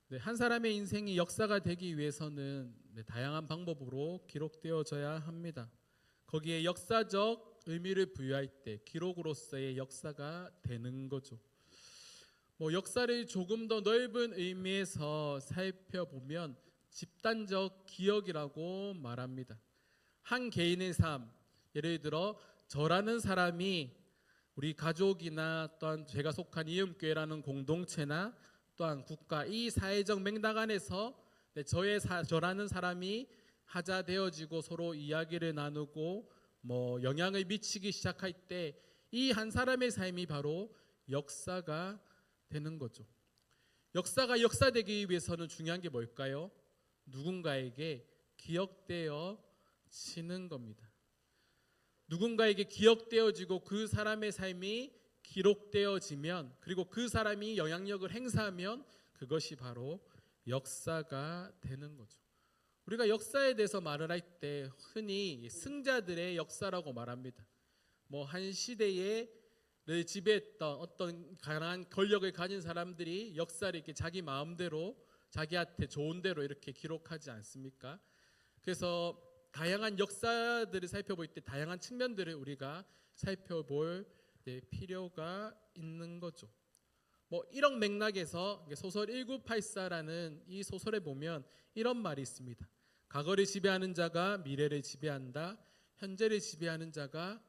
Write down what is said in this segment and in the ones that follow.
네, 한 사람의 인생이 역사가 되기 위해서는 다양한 방법으로 기록되어져야 합니다. 거기에 역사적 의미를 부여할 때 기록으로서의 역사가 되는 거죠. 역사를 조금 더 넓은 의미에서 살펴보면 집단적 기억이라고 말합니다. 한 개인의 삶, 예를 들어 저라는 사람이 우리 가족이나 또한 제가 속한 이음교회라는 공동체나 또한 국가, 이 사회적 맥락 안에서 저라는 사람이 하자되어지고 서로 이야기를 나누고 영향을 미치기 시작할 때 이 한 사람의 삶이 바로 역사가 되는 거죠. 역사가 역사되기 위해서는 중요한 게 뭘까요? 누군가에게 기억되어지는 겁니다. 누군가에게 기억되어지고 그 사람의 삶이 기록되어지면, 그리고 그 사람이 영향력을 행사하면 그것이 바로 역사가 되는 거죠. 우리가 역사에 대해서 말을 할 때 흔히 승자들의 역사라고 말합니다. 한 시대에 지배했던 어떤 강한 권력을 가진 사람들이 역사를 이렇게 자기 마음대로, 자기한테 좋은 대로 이렇게 기록하지 않습니까? 그래서 다양한 역사들을 살펴볼 때 다양한 측면들을 우리가 살펴볼 필요가 있는 거죠. 이런 맥락에서 소설 1984라는 이 소설에 보면 이런 말이 있습니다. 과거를 지배하는 자가 미래를 지배한다. 현재를 지배하는 자가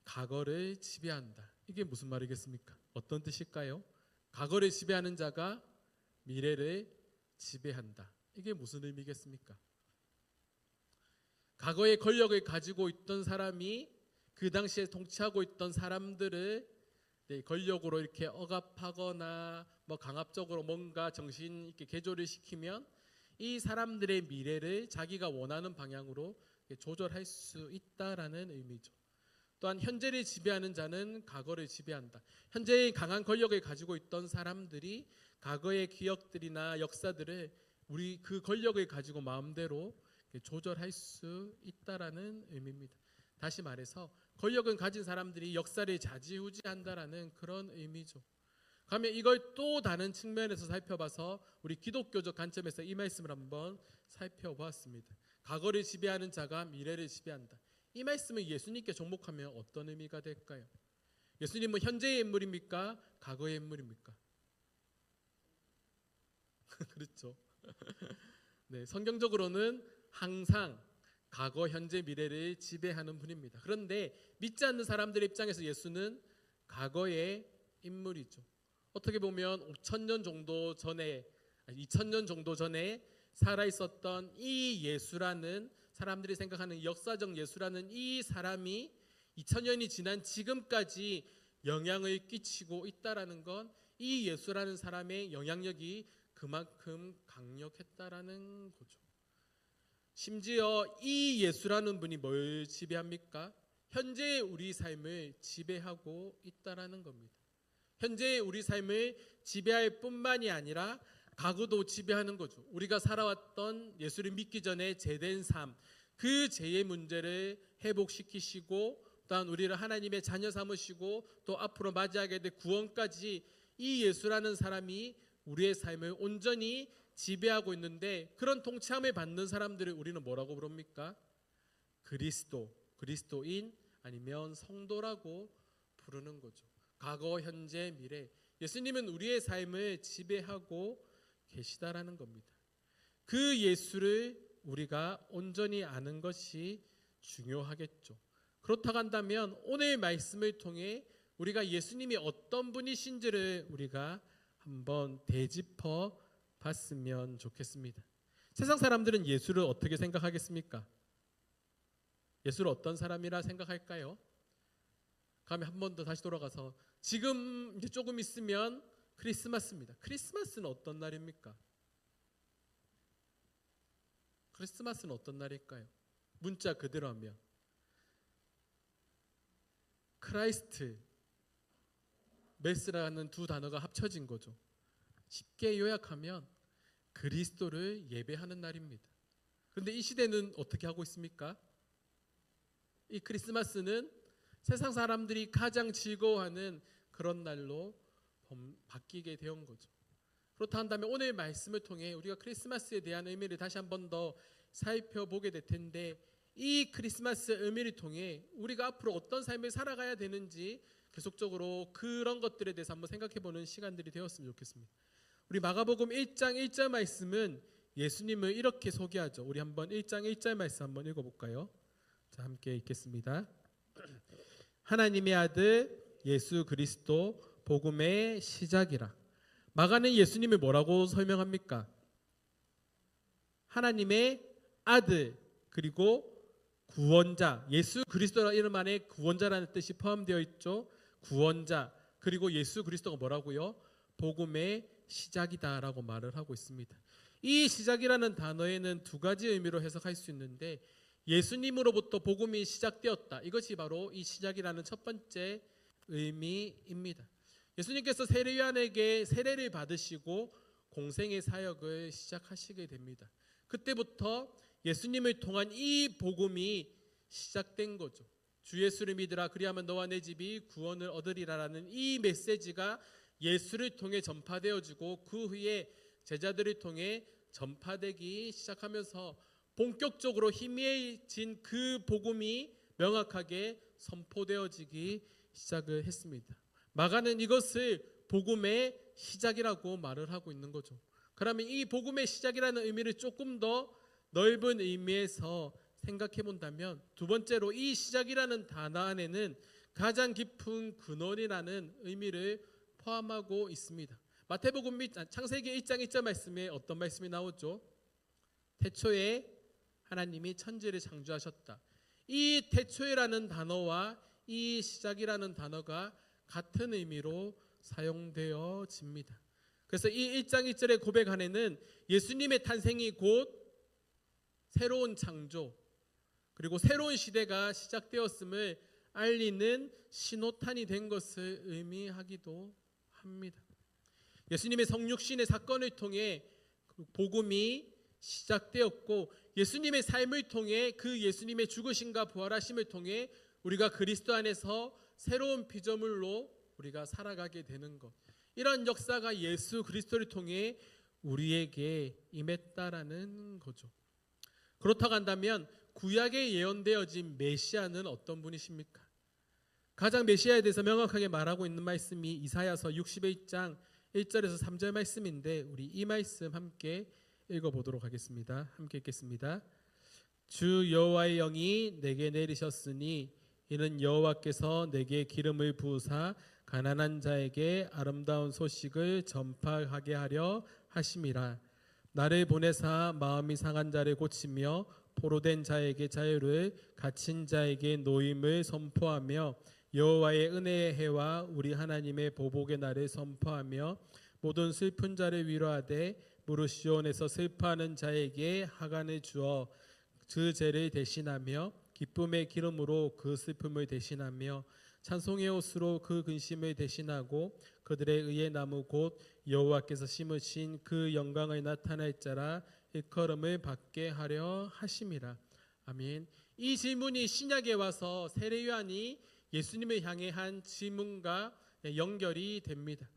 과거를 지배한다. 이게 무슨 말이겠습니까? 어떤 뜻일까요? 과거를 지배하는 자가 미래를 지배한다. 이게 무슨 의미겠습니까? 과거의 권력을 가지고 있던 사람이 그 당시에 통치하고 있던 사람들을 권력으로 이렇게 억압하거나 강압적으로 뭔가 정신 있게 개조를 시키면 이 사람들의 미래를 자기가 원하는 방향으로 조절할 수 있다라는 의미죠. 또한 현재를 지배하는 자는 과거를 지배한다. 현재의 강한 권력을 가지고 있던 사람들이 과거의 기억들이나 역사들을 우리 그 권력을 가지고 마음대로 조절할 수 있다라는 의미입니다. 다시 말해서 권력은 가진 사람들이 역사를 좌지우지한다라는 그런 의미죠. 그러면 이걸 또 다른 측면에서 살펴봐서 우리 기독교적 관점에서 이 말씀을 한번 살펴보았습니다. 과거를 지배하는 자가 미래를 지배한다. 이 말씀을 예수님께 접목하면 어떤 의미가 될까요? 예수님은 현재의 인물입니까? 과거의 인물입니까? 그렇죠. 네, 성경적으로는 항상 과거, 현재, 미래를 지배하는 분입니다. 그런데 믿지 않는 사람들의 입장에서 예수는 과거의 인물이죠. 어떻게 보면 5,000년 정도 전에, 2,000년 정도 전에 살아 있었던 이 예수라는, 사람들이 생각하는 역사적 예수라는 이 사람이 2,000년이 지난 지금까지 영향을 끼치고 있다라는 건 이 예수라는 사람의 영향력이 그만큼 강력했다라는 거죠. 심지어 이 예수라는 분이 뭘 지배합니까? 현재의 우리 삶을 지배하고 있다라는 겁니다. 현재의 우리 삶을 지배할 뿐만이 아니라 과거도 지배하는 거죠. 우리가 살아왔던 예수를 믿기 전에 죄된 삶, 그 죄의 문제를 회복시키시고 또한 우리를 하나님의 자녀 삼으시고 또 앞으로 맞이하게 될 구원까지 이 예수라는 사람이 우리의 삶을 온전히 지배하고 있는데, 그런 통치함을 받는 사람들을 우리는 뭐라고 부릅니까? 그리스도인 아니면 성도라고 부르는 거죠. 과거, 현재, 미래, 예수님은 우리의 삶을 지배하고 계시다라는 겁니다. 그 예수를 우리가 온전히 아는 것이 중요하겠죠. 그렇다고 한다면 오늘 말씀을 통해 우리가 예수님이 어떤 분이신지를 우리가 한번 되짚어 봤으면 좋겠습니다. 세상 사람들은 예수를 어떻게 생각하겠습니까? 예수를 어떤 사람이라 생각할까요? 그러면 한 번 더 다시 돌아가서 지금 이제 조금 있으면 크리스마스입니다. 크리스마스는 어떤 날입니까? 크리스마스는 어떤 날일까요? 문자 그대로 하면 크라이스트, 메스라는 두 단어가 합쳐진 거죠. 쉽게 요약하면 그리스도를 예배하는 날입니다. 그런데 이 시대는 어떻게 하고 있습니까? 이 크리스마스는 세상 사람들이 가장 즐거워하는 그런 날로 바뀌게 되온 거죠. 그렇다 한다면 오늘 말씀을 통해 우리가 크리스마스에 대한 의미를 다시 한 번 더 살펴보게 될 텐데, 이 크리스마스 의미를 통해 우리가 앞으로 어떤 삶을 살아가야 되는지 계속적으로 그런 것들에 대해서 한번 생각해보는 시간들이 되었으면 좋겠습니다. 우리 마가복음 1장 1절 말씀은 예수님을 이렇게 소개하죠. 우리 한번 1장 1절 말씀 한번 읽어볼까요? 자, 함께 읽겠습니다. 하나님의 아들 예수 그리스도 복음의 시작이라. 마가는 예수님을 뭐라고 설명합니까? 하나님의 아들, 그리고 구원자, 예수 그리스도라는 이름 안에 구원자라는 뜻이 포함되어 있죠. 구원자, 그리고 예수 그리스도가 뭐라고요? 복음의 시작이다라고 말을 하고 있습니다. 이 시작이라는 단어에는 두 가지 의미로 해석할 수 있는데, 예수님으로부터 복음이 시작되었다, 이것이 바로 이 시작이라는 첫 번째 의미입니다. 예수님께서 세례요한에게 세례를 받으시고 공생의 사역을 시작하시게 됩니다. 그때부터 예수님을 통한 이 복음이 시작된 거죠. 주 예수를 믿으라, 그리하면 너와 내 집이 구원을 얻으리라라는 이 메시지가 예수를 통해 전파되어지고 그 후에 제자들을 통해 전파되기 시작하면서 본격적으로 희미해진 그 복음이 명확하게 선포되어지기 시작을 했습니다. 마가는 이것을 복음의 시작이라고 말을 하고 있는 거죠. 그러면 이 복음의 시작이라는 의미를 조금 더 넓은 의미에서 생각해 본다면, 두 번째로 이 시작이라는 단어 안에는 가장 깊은 근원이라는 의미를 포함하고 있습니다. 마태복음 및 창세기 1장 1절 말씀에 어떤 말씀이 나오죠? 태초에 하나님이 천지를 창조하셨다. 이 태초에라는 단어와 이 시작이라는 단어가 같은 의미로 사용되어집니다. 그래서 이 1장 1절의 고백 안에는 예수님의 탄생이 곧 새로운 창조, 그리고 새로운 시대가 시작되었음을 알리는 신호탄이 된 것을 의미하기도 합니다. 예수님의 성육신의 사건을 통해 복음이 시작되었고, 예수님의 삶을 통해 그 예수님의 죽으심과 부활하심을 통해 우리가 그리스도 안에서 새로운 피조물로 우리가 살아가게 되는 것, 이런 역사가 예수 그리스도를 통해 우리에게 임했다라는 거죠. 그렇다고 한다면 구약에 예언되어진 메시아는 어떤 분이십니까? 가장 메시아에 대해서 명확하게 말하고 있는 말씀이 이사야서 61장 1절에서 3절 말씀인데, 우리 이 말씀 함께 읽어보도록 하겠습니다. 함께 읽겠습니다. 주 여호와의 영이 내게 내리셨으니 이는 여호와께서 내게 기름을 부으사 가난한 자에게 아름다운 소식을 전파하게 하려 하심이라. 나를 보내사 마음이 상한 자를 고치며 포로된 자에게 자유를, 갇힌 자에게 노임을 선포하며 여호와의 은혜의 해와 우리 하나님의 보복의 날을 선포하며 모든 슬픈 자를 위로하되 무릇 시온에서 슬퍼하는 자에게 하간을 주어 그 죄를 대신하며 기쁨의 기름으로 그 슬픔을 대신하며 찬송의 옷으로 그 근심을 대신하고 그들의 의의 나무 곧 여호와께서 심으신 그 영광을 나타낼 자라 일컬음을 받게 하려 하심이라. 아멘. 이 질문이 신약에 와서 세례요한이 예수님을 향해 한 질문과 연결이 됩니다.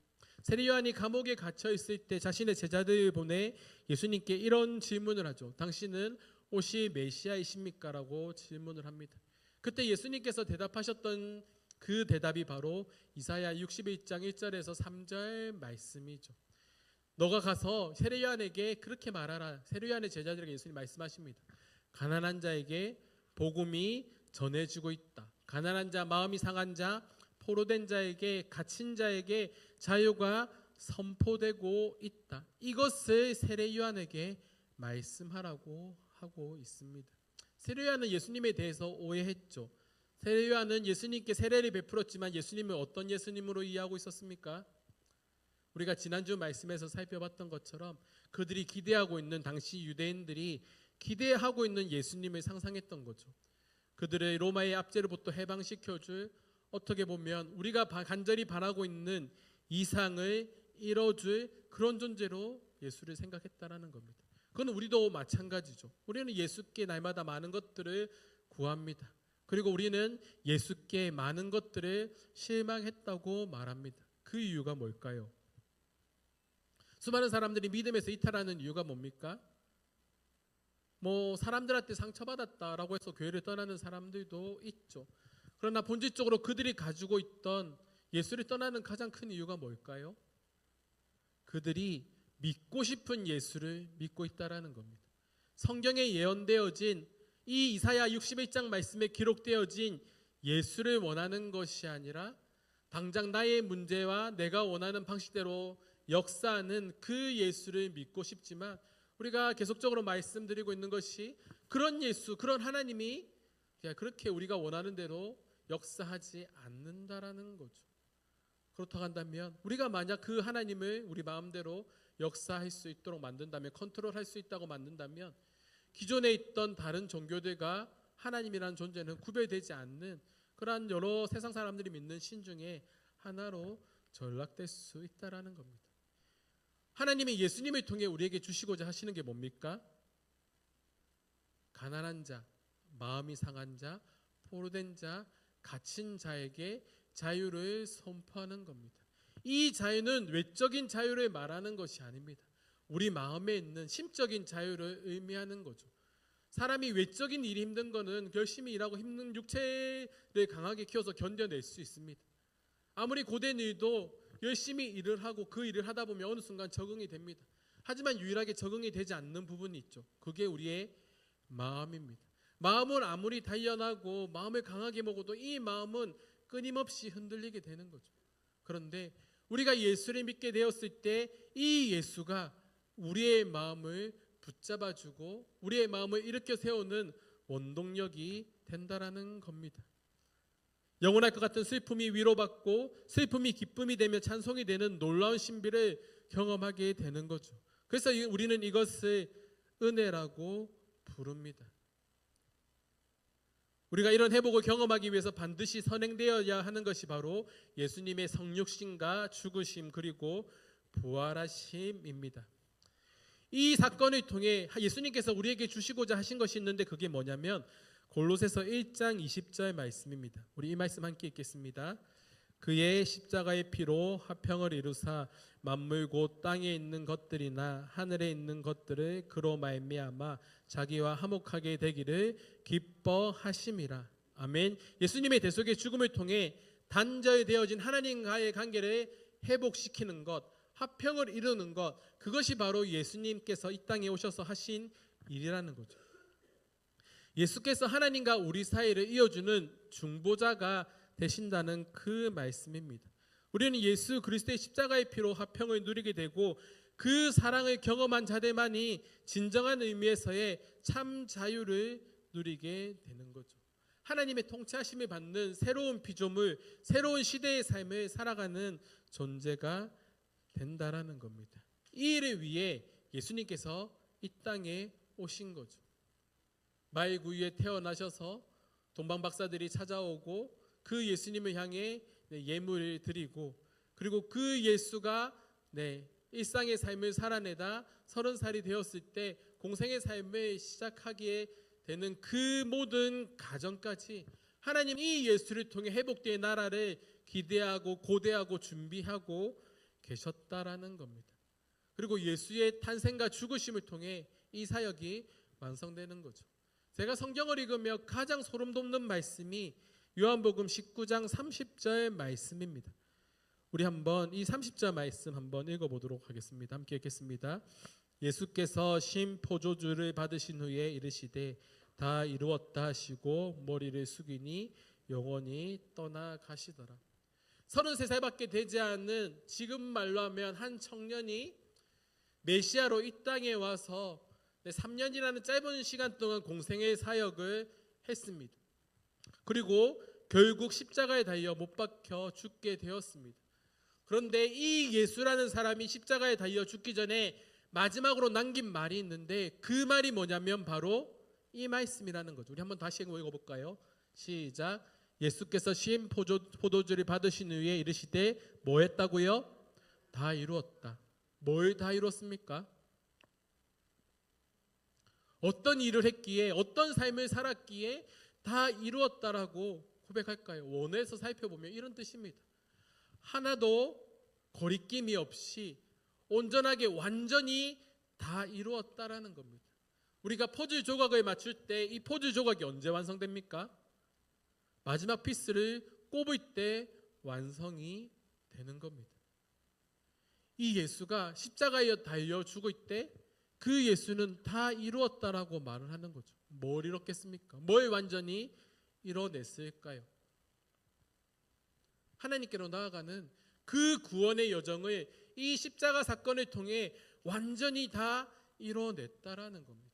세례요한이 감옥에 갇혀 있을 때 자신의 제자들을 보내 예수님께 이런 질문을 하죠. 당신은 혹시 메시아이십니까? 라고 질문을 합니다. 그때 예수님께서 대답하셨던 그 대답이 바로 이사야 61장 1절에서 3절 말씀이죠. 너가 가서 세례요한에게 그렇게 말하라. 세례요한의 제자들에게 예수님 말씀하십니다. 가난한 자에게 복음이 전해지고 있다. 가난한 자, 마음이 상한 자, 포로된 자에게, 갇힌 자에게 자유가 선포되고 있다. 이것을 세례요한에게 말씀하라고 하고 있습니다. 세례요한은 예수님에 대해서 오해했죠. 세례요한은 예수님께 세례를 베풀었지만 예수님을 어떤 예수님으로 이해하고 있었습니까? 우리가 지난주 말씀에서 살펴봤던 것처럼 그들이 기대하고 있는, 당시 유대인들이 기대하고 있는 예수님을 상상했던 거죠. 그들의 로마의 압제로부터 해방시켜줄, 어떻게 보면 우리가 간절히 바라고 있는 이상을 이뤄줄 그런 존재로 예수를 생각했다라는 겁니다. 그건 우리도 마찬가지죠. 우리는 예수께 날마다 많은 것들을 구합니다. 그리고 우리는 예수께 많은 것들을 실망했다고 말합니다. 그 이유가 뭘까요? 수많은 사람들이 믿음에서 이탈하는 이유가 뭡니까? 사람들한테 상처받았다라고 해서 교회를 떠나는 사람들도 있죠. 그러나 본질적으로 그들이 가지고 있던 예수를 떠나는 가장 큰 이유가 뭘까요? 그들이 믿고 싶은 예수를 믿고 있다라는 겁니다. 성경에 예언되어진 이 이사야 61장 말씀에 기록되어진 예수를 원하는 것이 아니라 당장 나의 문제와 내가 원하는 방식대로 역사하는 그 예수를 믿고 싶지만, 우리가 계속적으로 말씀드리고 있는 것이 그런 예수, 그런 하나님이 그렇게 우리가 원하는 대로 역사하지 않는다라는 거죠. 그렇다고 한다면 우리가 만약 그 하나님을 우리 마음대로 역사할 수 있도록 만든다면, 컨트롤할 수 있다고 만든다면, 기존에 있던 다른 종교들과 하나님이라는 존재는 구별되지 않는 그러한 여러 세상 사람들이 믿는 신 중에 하나로 전락될 수 있다라는 겁니다. 하나님이 예수님을 통해 우리에게 주시고자 하시는 게 뭡니까? 가난한 자, 마음이 상한 자, 포로된 자, 갇힌 자에게 자유를 선포하는 겁니다. 이 자유는 외적인 자유를 말하는 것이 아닙니다. 우리 마음에 있는 심적인 자유를 의미하는 거죠. 사람이 외적인 일이 힘든 거는 열심히 일하고 힘든 육체를 강하게 키워서 견뎌낼 수 있습니다. 아무리 고된 일도 열심히 일을 하고 그 일을 하다 보면 어느 순간 적응이 됩니다. 하지만 유일하게 적응이 되지 않는 부분이 있죠. 그게 우리의 마음입니다. 마음을 아무리 단련하고 마음을 강하게 먹어도 이 마음은 끊임없이 흔들리게 되는 거죠. 그런데 우리가 예수를 믿게 되었을 때 이 예수가 우리의 마음을 붙잡아주고 우리의 마음을 일으켜 세우는 원동력이 된다라는 겁니다. 영원할 것 같은 슬픔이 위로받고 슬픔이 기쁨이 되며 찬송이 되는 놀라운 신비를 경험하게 되는 거죠. 그래서 우리는 이것을 은혜라고 부릅니다. 우리가 이런 회복을 경험하기 위해서 반드시 선행되어야 하는 것이 바로 예수님의 성육신과 죽으심 그리고 부활하심입니다. 이 사건을 통해 예수님께서 우리에게 주시고자 하신 것이 있는데 그게 뭐냐면 골로새서 1장 20절 말씀입니다. 우리 이 말씀 함께 읽겠습니다. 그의 십자가의 피로 화평을 이루사 만물 곧 땅에 있는 것들이나 하늘에 있는 것들을 그로 말미암아 자기와 화목하게 되기를 기뻐하심이라. 아멘. 예수님의 대속의 죽음을 통해 단절되어진 하나님과의 관계를 회복시키는 것, 화평을 이루는 것, 그것이 바로 예수님께서 이 땅에 오셔서 하신 일이라는 거죠. 예수께서 하나님과 우리 사이를 이어주는 중보자가 되신다는 그 말씀입니다. 우리는 예수 그리스도의 십자가의 피로 화평을 누리게 되고 그 사랑을 경험한 자들만이 진정한 의미에서의 참 자유를 누리게 되는 거죠. 하나님의 통치하심을 받는 새로운 피조물, 새로운 시대의 삶을 살아가는 존재가 된다라는 겁니다. 이 일을 위해 예수님께서 이 땅에 오신 거죠. 말구유에 태어나셔서 동방박사들이 찾아오고 그 예수님을 향해 예물을 드리고, 그리고 그 예수가 일상의 삶을 살아내다 30살이 되었을 때 공생의 삶을 시작하게 되는 그 모든 과정까지 하나님 이 예수를 통해 회복된 나라를 기대하고 고대하고 준비하고 계셨다라는 겁니다. 그리고 예수의 탄생과 죽으심을 통해 이 사역이 완성되는 거죠. 제가 성경을 읽으며 가장 소름 돋는 말씀이 요한복음 19장 30절 말씀입니다. 우리 한번 이 30절 말씀 한번 읽어보도록 하겠습니다. 함께 읽겠습니다. 예수께서 신 포도주를 받으신 후에 이르시되 다 이루었다 하시고 머리를 숙이니 영원히 떠나가시더라. 33살밖에 되지 않은 지금 말로 하면 한 청년이 메시아로 이 땅에 와서 3년이라는 짧은 시간 동안 공생의 사역을 했습니다. 그리고 결국 십자가에 달려 못 박혀 죽게 되었습니다. 그런데 이 예수라는 사람이 십자가에 달려 죽기 전에 마지막으로 남긴 말이 있는데 그 말이 뭐냐면 바로 이 말씀이라는 거죠. 우리 한번 다시 읽어볼까요? 시작. 예수께서 신 포도주를 받으신 후에 이르시되 뭐 했다고요? 다 이루었다. 뭘 다 이뤘습니까? 어떤 일을 했기에, 어떤 삶을 살았기에 다 이루었다라고 고백할까요? 원어에서 살펴보면 이런 뜻입니다. 하나도 거리낌이 없이 온전하게 완전히 다 이루었다라는 겁니다. 우리가 퍼즐 조각을 맞출 때 이 퍼즐 조각이 언제 완성됩니까? 마지막 피스를 꼽을 때 완성이 되는 겁니다. 이 예수가 십자가에 달려 죽을 때 그 예수는 다 이루었다라고 말을 하는 거죠. 뭘 이뤘겠습니까? 뭘 완전히 이뤄냈을까요? 하나님께로 나아가는 그 구원의 여정을 이 십자가 사건을 통해 완전히 다 이뤄냈다라는 겁니다.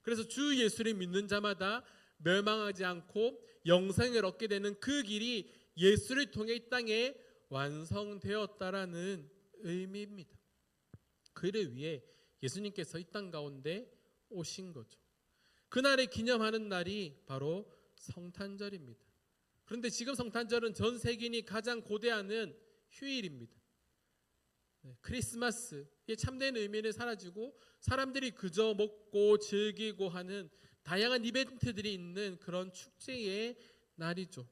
그래서 주 예수를 믿는 자마다 멸망하지 않고 영생을 얻게 되는 그 길이 예수를 통해 이 땅에 완성되었다라는 의미입니다. 그를 위해 예수님께서 이 땅 가운데 오신 거죠. 그날을 기념하는 날이 바로 성탄절입니다. 그런데 지금 성탄절은 전 세계인이 가장 고대하는 휴일입니다. 크리스마스, 참된 의미는 사라지고 사람들이 그저 먹고 즐기고 하는 다양한 이벤트들이 있는 그런 축제의 날이죠.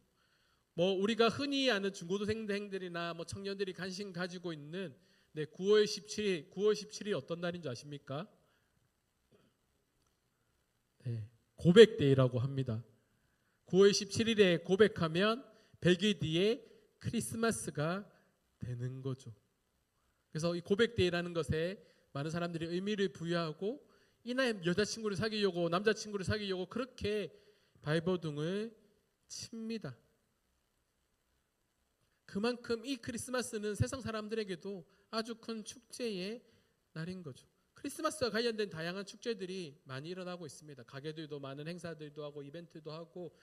우리가 흔히 아는 중고등생들이나 청년들이 관심 가지고 있는 9월 17일 어떤 날인 줄 아십니까? 고백데이라고 합니다. 9월 17일에 고백하면 100일 뒤에 크리스마스가 되는 거죠. 그래서 이 고백데이라는 것에 많은 사람들이 의미를 부여하고 이날 여자친구를 사귀려고 남자친구를 사귀려고 그렇게 발버둥을 칩니다. 그만큼 이 크리스마스는 세상 사람들에게도 아주 큰 축제의 날인 거죠. 크리스마스와 관련된 다양한 축제들이 많이 일어나고 있습니다. 가게들도 많은 행사들도 하고 이벤트도 하고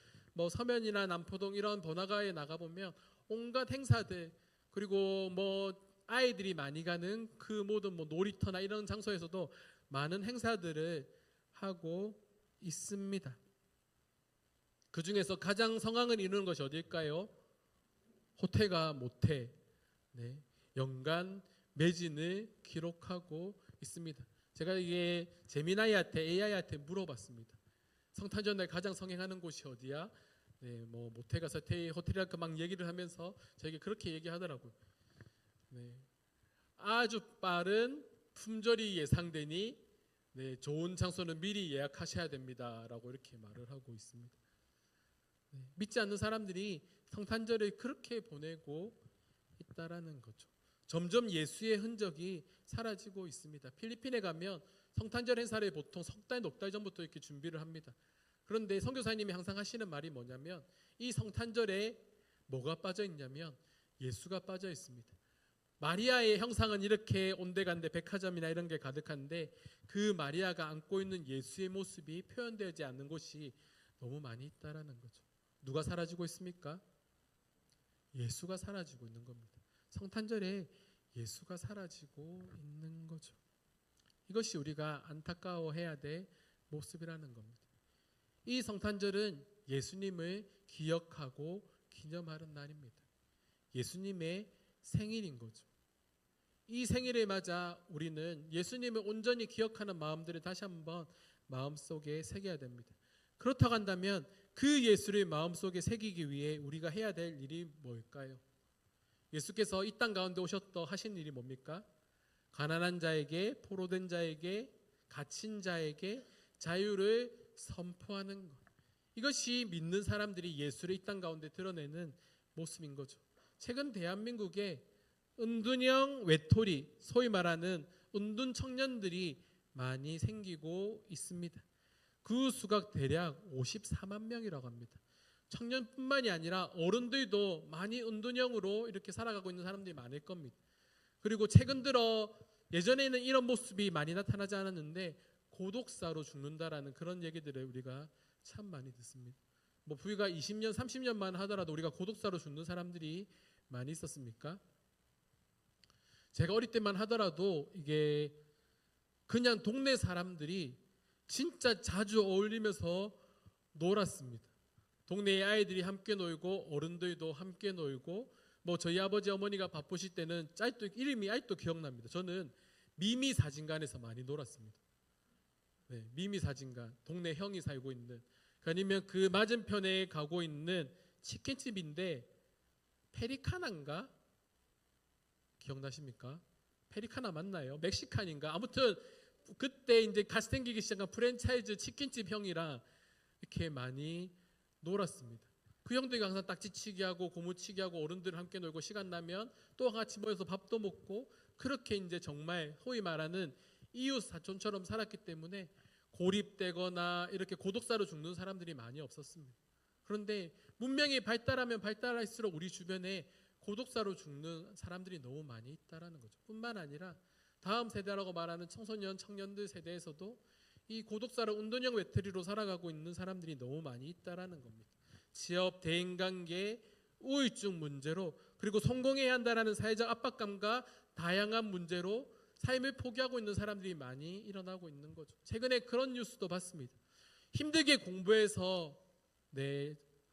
서면이나 남포동 이런 번화가에 나가보면 온갖 행사들, 그리고 아이들이 많이 가는 그 모든 놀이터나 이런 장소에서도 많은 행사들을 하고 있습니다. 그 중에서 가장 성황을 이루는 것이 어딜까요? 호태가 모태, 연간 매진을 기록하고 있습니다. 제가 이게 제미나이한테 AI한테 물어봤습니다. 성탄절 날 가장 성행하는 곳이 어디야? 모태 가서 호텔이랄까 막 얘기를 하면서 저에게 그렇게 얘기하더라고요. 아주 빠른 품절이 예상되니 좋은 장소는 미리 예약하셔야 됩니다라고 이렇게 말을 하고 있습니다. 믿지 않는 사람들이 성탄절을 그렇게 보내고 있다라는 거죠. 점점 예수의 흔적이 사라지고 있습니다. 필리핀에 가면 성탄절 행사를 보통 석 달, 넉 달 전부터 이렇게 준비를 합니다. 그런데 선교사님이 항상 하시는 말이 뭐냐면 이 성탄절에 뭐가 빠져 있냐면 예수가 빠져 있습니다. 마리아의 형상은 이렇게 온데간데 백화점이나 이런 게 가득한데 그 마리아가 안고 있는 예수의 모습이 표현되지 않는 곳이 너무 많이 있다라는 거죠. 누가 사라지고 있습니까? 예수가 사라지고 있는 겁니다. 성탄절에 예수가 사라지고 있는 거죠. 이것이 우리가 안타까워해야 될 모습이라는 겁니다. 이 성탄절은 예수님을 기억하고 기념하는 날입니다. 예수님의 생일인 거죠. 이 생일을 맞아 우리는 예수님을 온전히 기억하는 마음들을 다시 한번 마음속에 새겨야 됩니다. 그렇다고 한다면 그 예수를 마음속에 새기기 위해 우리가 해야 될 일이 뭘까요? 예수께서 이 땅 가운데 오셨더 하신 일이 뭡니까? 가난한 자에게, 포로된 자에게, 갇힌 자에게 자유를 선포하는 것. 이것이 믿는 사람들이 예수를 이 땅 가운데 드러내는 모습인 거죠. 최근 대한민국에 은둔형 외톨이, 소위 말하는 은둔 청년들이 많이 생기고 있습니다. 그 수가 대략 54만 명이라고 합니다. 청년뿐만이 아니라 어른들도 많이 은둔형으로 이렇게 살아가고 있는 사람들이 많을 겁니다. 그리고 최근 들어 예전에는 이런 모습이 많이 나타나지 않았는데 고독사로 죽는다라는 그런 얘기들을 우리가 참 많이 듣습니다. 불과 20년, 30년만 하더라도 우리가 고독사로 죽는 사람들이 많이 있었습니까? 제가 어릴 때만 하더라도 이게 그냥 동네 사람들이 진짜 자주 어울리면서 놀았습니다. 동네의 아이들이 함께 놀고 어른들도 함께 놀고 저희 아버지 어머니가 바쁘실 때는 이름이 아직도 기억납니다. 저는 미미 사진관에서 많이 놀았습니다. 미미 사진관, 동네 형이 살고 있는, 아니면 그 맞은편에 가고 있는 치킨집인데 페리카나인가? 기억나십니까? 페리카나 맞나요? 멕시칸인가? 아무튼 그때 이제 같이 생기기 시작한 프랜차이즈 치킨집 형이랑 이렇게 많이 놀았습니다. 그 형들이 항상 딱지치기 하고 고무치기 하고 어른들 함께 놀고 시간 나면 또 같이 모여서 밥도 먹고 그렇게 이제 정말 소위 말하는 이웃 사촌처럼 살았기 때문에 고립되거나 이렇게 고독사로 죽는 사람들이 많이 없었습니다. 그런데 문명이 발달하면 발달할수록 우리 주변에 고독사로 죽는 사람들이 너무 많이 있다라는 거죠. 뿐만 아니라 다음 세대라고 말하는 청소년, 청년들 세대에서도 이 고독사로 운동형 외톨이로 살아가고 있는 사람들이 너무 많이 있다라는 겁니다. 취업, 대인관계, 우울증 문제로 그리고 성공해야 한다라는 사회적 압박감과 다양한 문제로 삶을 포기하고 있는 사람들이 많이 일어나고 있는 거죠. 최근에 그런 뉴스도 봤습니다. 힘들게 공부해서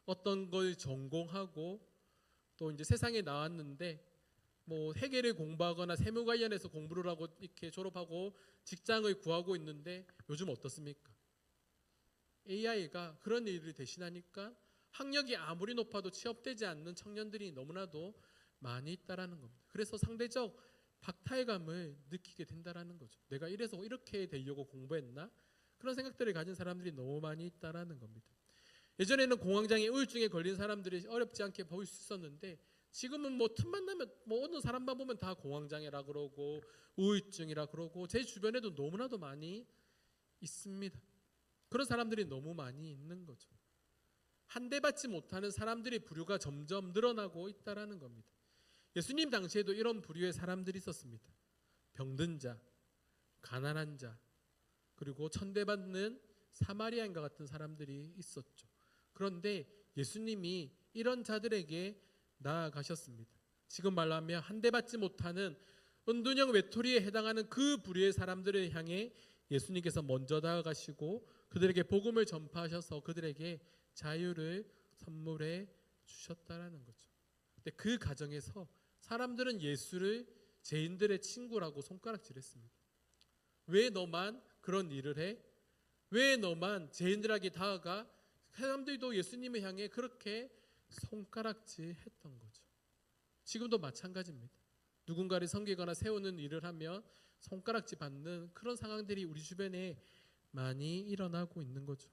어떤 걸 전공하고 또 이제 세상에 나왔는데 뭐 회계를 공부하거나 세무 관련해서 공부를 하고 이렇게 졸업하고 직장을 구하고 있는데 요즘 어떻습니까? AI가 그런 일을 대신하니까 학력이 아무리 높아도 취업되지 않는 청년들이 너무나도 많이 있다라는 겁니다. 그래서 상대적 박탈감을 느끼게 된다라는 거죠. 내가 이래서 이렇게 되려고 공부했나? 그런 생각들을 가진 사람들이 너무 많이 있다라는 겁니다. 예전에는 공황장애 우울증에 걸린 사람들이 어렵지 않게 볼 수 있었는데 지금은 뭐 틈만 나면 뭐 어느 사람만 보면 다 공황장애라 그러고 우울증이라 그러고 제 주변에도 너무나도 많이 있습니다. 그런 사람들이 너무 많이 있는 거죠. 한 대 받지 못하는 사람들의 부류가 점점 늘어나고 있다라는 겁니다. 예수님 당시에도 이런 부류의 사람들이 있었습니다. 병든 자, 가난한 자, 그리고 천대받는 사마리아인과 같은 사람들이 있었죠. 그런데 예수님이 이런 자들에게 나아가셨습니다. 지금 말하면 한 대 받지 못하는 은둔형 외톨이에 해당하는 그 부류의 사람들을 향해 예수님께서 먼저 다가가시고 그들에게 복음을 전파하셔서 그들에게 자유를 선물해 주셨다라는 거죠. 근데 그 과정에서 사람들은 예수를 죄인들의 친구라고 손가락질했습니다. 왜 너만 그런 일을 해? 왜 너만 죄인들에게 다가가? 사람들도 예수님을 향해 그렇게 손가락질했던 거죠. 지금도 마찬가지입니다. 누군가를 섬기거나 세우는 일을 하면 손가락질 받는 그런 상황들이 우리 주변에 많이 일어나고 있는 거죠.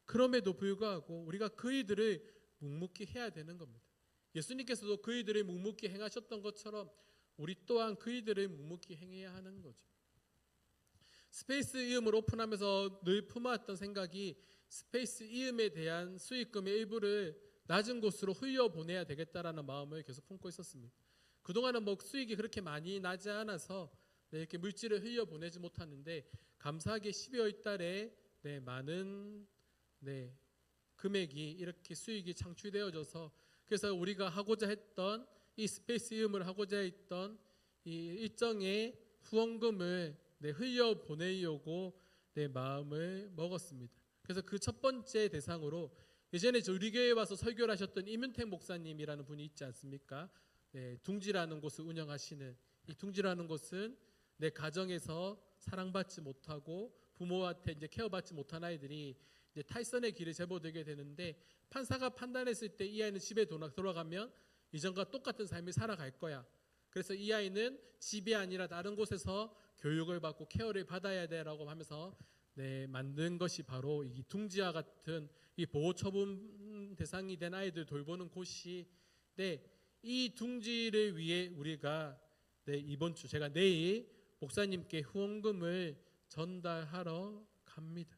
그럼에도 불구하고 우리가 그이들을 묵묵히 해야 되는 겁니다. 예수님께서도 그이들을 묵묵히 행하셨던 것처럼 우리 또한 그이들을 묵묵히 행해야 하는 거죠. 스페이스 이음을 오픈하면서 늘 품어왔던 생각이 스페이스 이음에 대한 수익금의 일부를 낮은 곳으로 흘려보내야 되겠다라는 마음을 계속 품고 있었습니다. 그동안은 뭐 수익이 그렇게 많이 나지 않아서 이렇게 물질을 흘려보내지 못하는데 감사하게 12월 달에 많은 금액이 이렇게 수익이 창출되어져서 그래서 우리가 하고자 했던 이 스페이스 이음을 하고자 했던 이 일정의 후원금을 흘려보내려고 마음을 먹었습니다. 그래서 그 첫 번째 대상으로 예전에 우리 교회에 와서 설교를 하셨던 이문택 목사님이라는 분이 있지 않습니까? 둥지라는 곳을 운영하시는 이 둥지라는 곳은 내 가정에서 사랑받지 못하고 부모한테 이제 케어받지 못한 아이들이 이제 탈선의 길에 제보되게 되는데 판사가 판단했을 때 이 아이는 집에 돌아가면 이전과 똑같은 삶을 살아갈 거야. 그래서 이 아이는 집이 아니라 다른 곳에서 교육을 받고 케어를 받아야 돼라고 하면서 만든 것이 바로 이 둥지와 같은 이 보호처분 대상이 된 아이들 돌보는 곳이 이 둥지를 위해 우리가 이번 주 제가 내일 목사님께 후원금을 전달하러 갑니다.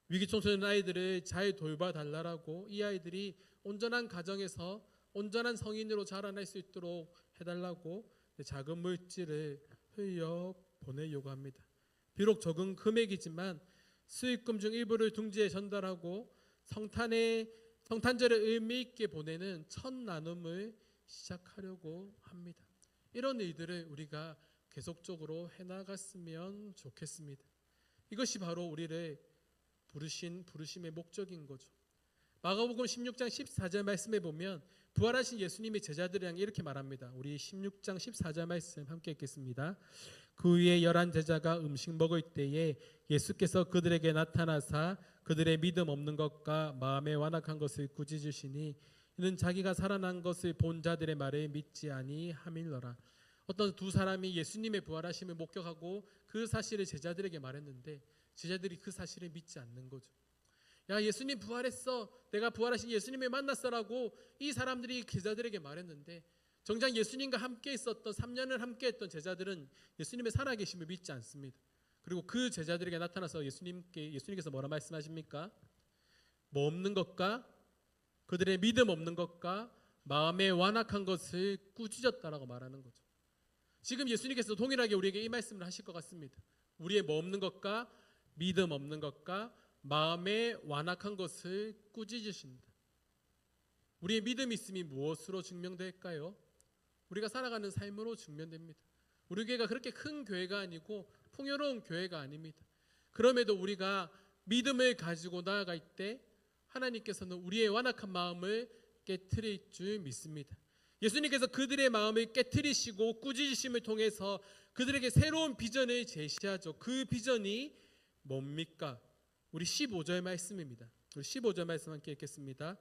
위기 청소년 아이들을 잘 돌봐달라고 이 아이들이 온전한 가정에서 온전한 성인으로 자라날 수 있도록 해달라고 작은 물질을 흘려 보내려고 합니다. 비록 적은 금액이지만 수익금 중 일부를 둥지에 전달하고 성탄절을 의미 있게 보내는 첫 나눔을 시작하려고 합니다. 이런 일들을 우리가 계속적으로 해나갔으면 좋겠습니다. 이것이 바로 우리를 부르심의 목적인 거죠. 마가복음 16장 14절 말씀에 보면 부활하신 예수님이 제자들을 향해 이렇게 말합니다. 우리 16장 14절 말씀 함께 읽겠습니다. 그 위에 11 제자가 음식 먹을 때에 예수께서 그들에게 나타나사 그들의 믿음 없는 것과 마음에 완악한 것을 꾸짖으시니 이는 자기가 살아난 것을 본 자들의 말을 믿지 아니함이러라. 어떤 두 사람이 예수님의 부활하심을 목격하고 그 사실을 제자들에게 말했는데 제자들이 그 사실을 믿지 않는 거죠. 야, 예수님 부활했어. 내가 부활하신 예수님을 만났어라고 이 사람들이 제자들에게 말했는데 정작 예수님과 함께 있었던 3년을 함께 했던 제자들은 예수님의 살아계심을 믿지 않습니다. 그리고 그 제자들에게 나타나서 예수님께서 뭐라 말씀하십니까? 뭐 없는 것과 그들의 믿음 없는 것과 마음에 완악한 것을 꾸짖었다라고 말하는 거죠. 지금 예수님께서 동일하게 우리에게 이 말씀을 하실 것 같습니다. 우리의 뭐 없는 것과 믿음 없는 것과 마음에 완악한 것을 꾸짖으신다. 우리의 믿음 있음이 무엇으로 증명될까요? 우리가 살아가는 삶으로 증명됩니다. 우리 교회가 그렇게 큰 교회가 아니고 풍요로운 교회가 아닙니다. 그럼에도 우리가 믿음을 가지고 나아갈 때 하나님께서는 우리의 완악한 마음을 깨트릴 줄 믿습니다. 예수님께서 그들의 마음을 깨트리시고 꾸짖으심을 통해서 그들에게 새로운 비전을 제시하죠. 그 비전이 뭡니까? 우리 15절 말씀입니다. 우리 15절 말씀 함께 읽겠습니다.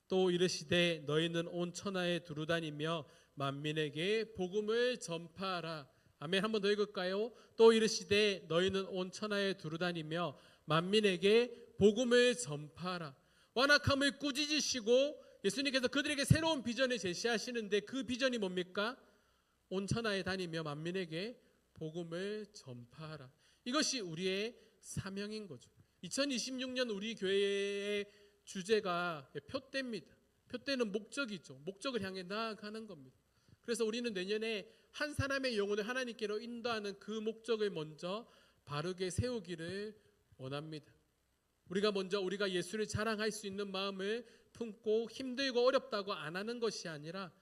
또 이르시되 너희는 온 천하에 두루다니며 만민에게 복음을 전파하라. 아멘. 한 번 더 읽을까요? 또 이르시되 너희는 온 천하에 두루다니며 만민에게 복음을 전파하라. 완악함을 꾸짖으시고 예수님께서 그들에게 새로운 비전을 제시하시는데 그 비전이 뭡니까? 온 천하에 다니며 만민에게 복음을 전파하라. 이것이 우리의 사명인 거죠. 2026년 우리 교회의 주제가 표대입니다. 표대는 목적이죠. 목적을 향해 나아가는 겁니다. 그래서 우리는 내년에 한 사람의 영혼을 하나님께로 인도하는 그 목적을 먼저 바르게 세우기를 원합니다. 우리가 먼저 우리가 예수를 자랑할 수 있는 마음을 품고 힘들고 어렵다고 안 하는 것이 아니라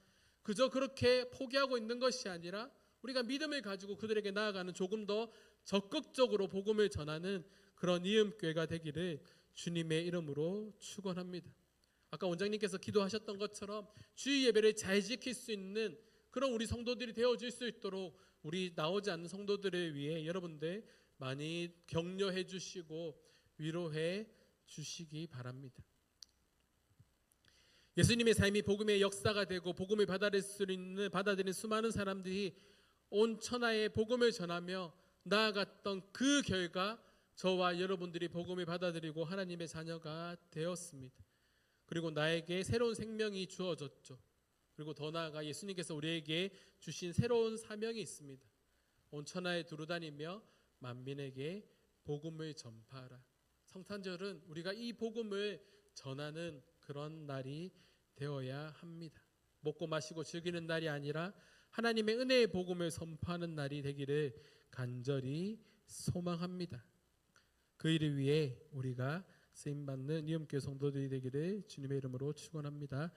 그저 그렇게 포기하고 있는 것이 아니라 우리가 믿음을 가지고 그들에게 나아가는 조금 더 적극적으로 복음을 전하는 그런 이음교회가 되기를 주님의 이름으로 축원합니다. 아까 원장님께서 기도하셨던 것처럼 주의 예배를 잘 지킬 수 있는 그런 우리 성도들이 되어질 수 있도록 우리 나오지 않는 성도들을 위해 여러분들 많이 격려해 주시고 위로해 주시기 바랍니다. 예수님의 삶이 복음의 역사가 되고 복음을 받아들이는 수많은 사람들이 온 천하에 복음을 전하며 나아갔던 그 결과 저와 여러분들이 복음을 받아들이고 하나님의 자녀가 되었습니다. 그리고 나에게 새로운 생명이 주어졌죠. 그리고 더 나아가 예수님께서 우리에게 주신 새로운 사명이 있습니다. 온 천하에 두루다니며 만민에게 복음을 전파하라. 성탄절은 우리가 이 복음을 전하는 그런 날이 되어야 합니다. 먹고 마시고 즐기는 날이 아니라 하나님의 은혜의 복음을 선포하는 날이 되기를 간절히 소망합니다. 그 일을 위해 우리가 쓰임받는 이음교회 성도들이 되기를 주님의 이름으로 축원합니다.